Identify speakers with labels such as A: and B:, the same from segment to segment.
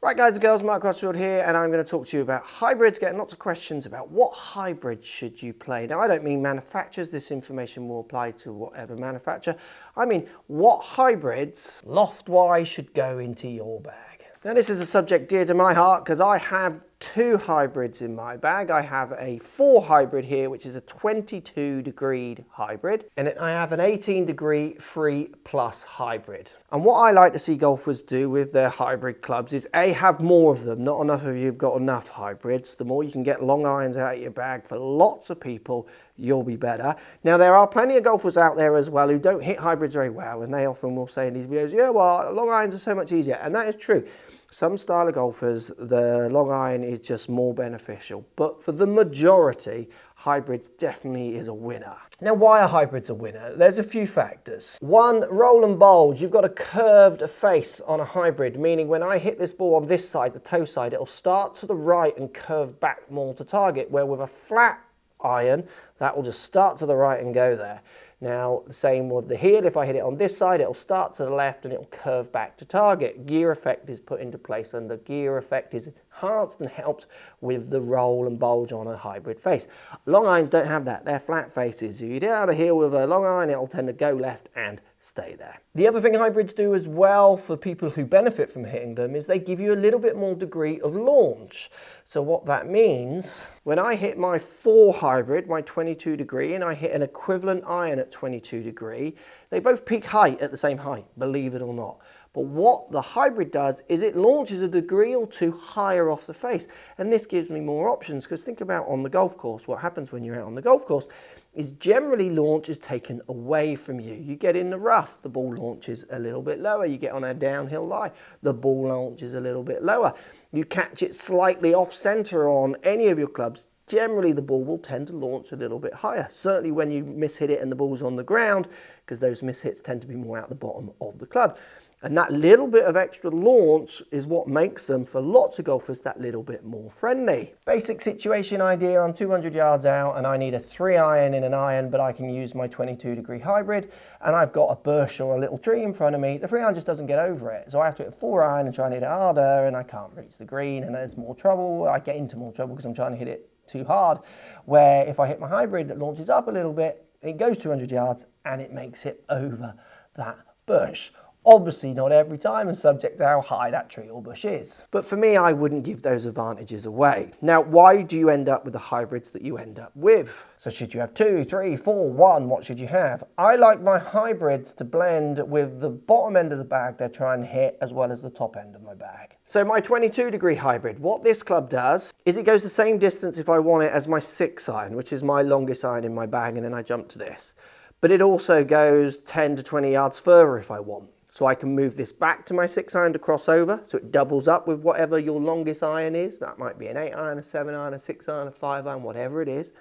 A: Right guys and girls, Mark Crossfield here, and I'm going to talk to you about hybrids, getting lots of questions about what hybrids should you play. Now I don't mean manufacturers, this information will apply to whatever manufacturer. I mean what hybrids, loft-wise, should go into your bag. Now this is a subject dear to my heart because I have two hybrids in my bag. I have a 4 hybrid here, which is a 22 degree hybrid, and I have an 18 degree 3 plus hybrid. And what I like to see golfers do with their hybrid clubs is A, have more of them. Not enough of you have got enough hybrids. The more you can get long irons out of your bag for lots of people, you'll be better. Now there are plenty of golfers out there as well who don't hit hybrids very well, and they often will say in these videos, yeah, well, long irons are so much easier, and that is true. Some style of golfers, the long iron is just more beneficial, but for the majority, hybrids definitely is a winner. Now, why are hybrids a winner? There's a few factors. One, roll and bulge. You've got a curved face on a hybrid, meaning when I hit this ball on this side, the toe side, it'll start to the right and curve back more to target, where with a flat iron, that will just start to the right and go there. Now, the same with the heel. If I hit it on this side, it'll start to the left and it'll curve back to target. Gear effect is put into place, and the gear effect is enhanced and helped with the roll and bulge on a hybrid face. Long irons don't have that. They're flat faces. You hit out a heel with a long iron, it'll tend to go left and stay there. The other thing hybrids do as well for people who benefit from hitting them is they give you a little bit more degree of launch. So what that means, when I hit my 4 hybrid, my 22 degree, and I hit an equivalent iron at 22 degree, they both peak height at the same height, believe it or not. But what the hybrid does is it launches a degree or two higher off the face. And this gives me more options, because think about on the golf course, what happens when you're out on the golf course is generally launch is taken away from you. You get in the rough, the ball launches a little bit lower. You get on a downhill lie, the ball launches a little bit lower. You catch it slightly off center on any of your clubs, generally the ball will tend to launch a little bit higher. Certainly when you mishit it and the ball's on the ground, because those mishits tend to be more out the bottom of the club. And that little bit of extra launch is what makes them, for lots of golfers, that little bit more friendly. Basic situation idea, I'm 200 yards out and I need a 3 iron in an iron, but I can use my 22 degree hybrid, and I've got a bush or a little tree in front of me. The 3 iron just doesn't get over it. So I have to hit a 4 iron and try and hit it harder, and I can't reach the green, and there's more trouble. I get into more trouble because I'm trying to hit it too hard. Where if I hit my hybrid that launches up a little bit, it goes 200 yards and it makes it over that bush. Obviously not every time, and subject to how high that tree or bush is. But for me, I wouldn't give those advantages away. Now, why do you end up with the hybrids that you end up with? So should you have 2, 3, 4, 1? What should you have? I like my hybrids to blend with the bottom end of the bag they're trying to hit, as well as the top end of my bag. So my 22 degree hybrid, what this club does is it goes the same distance if I want it as my 6 iron, which is my longest iron in my bag, and then I jump to this. But it also goes 10 to 20 yards further if I want. So I can move this back to my 6 iron to cross over, so it doubles up with whatever your longest iron is. That might be an 8 iron, a 7 iron, a 6 iron, a 5 iron, whatever it is.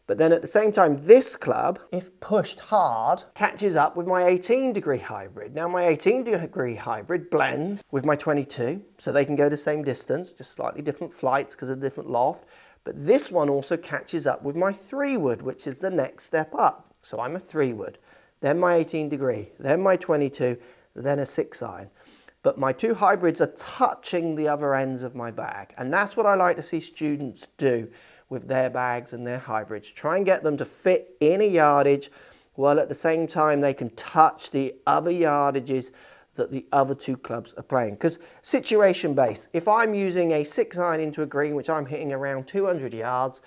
A: But then at the same time, this club, if pushed hard, catches up with my 18 degree hybrid. Now my 18 degree hybrid blends with my 22, so they can go the same distance, just slightly different flights because of different loft. But this one also catches up with my 3 wood, which is the next step up. So I'm a 3 wood, then my 18 degree, then my 22, then a 6 iron. But my 2 hybrids are touching the other ends of my bag, and that's what I like to see students do with their bags and their hybrids. Try and get them to fit in a yardage, while at the same time they can touch the other yardages that the other 2 clubs are playing. Because situation based, if I'm using a 6 iron into a green which I'm hitting around 200 yards,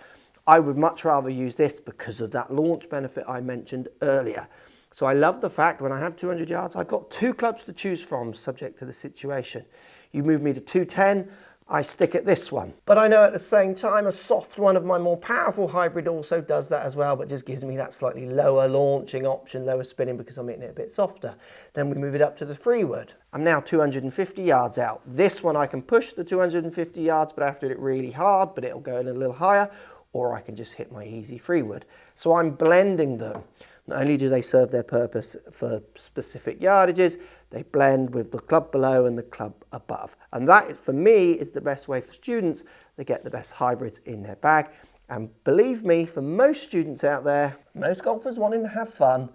A: I would much rather use this because of that launch benefit I mentioned earlier. So I love the fact when I have 200 yards, I've got 2 clubs to choose from subject to the situation. You move me to 210, I stick at this one. But I know at the same time, a soft one of my more powerful hybrid also does that as well, but just gives me that slightly lower launching option, lower spinning, because I'm hitting it a bit softer. Then we move it up to the 3 wood. I'm now 250 yards out. This one I can push the 250 yards, but I have to hit it really hard, but it'll go in a little higher, or I can just hit my easy 3 wood. So I'm blending them. Not only do they serve their purpose for specific yardages, they blend with the club below and the club above. And that, for me, is the best way for students to get the best hybrids in their bag. And believe me, for most students out there, most golfers wanting to have fun,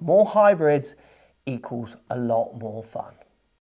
A: more hybrids equals a lot more fun.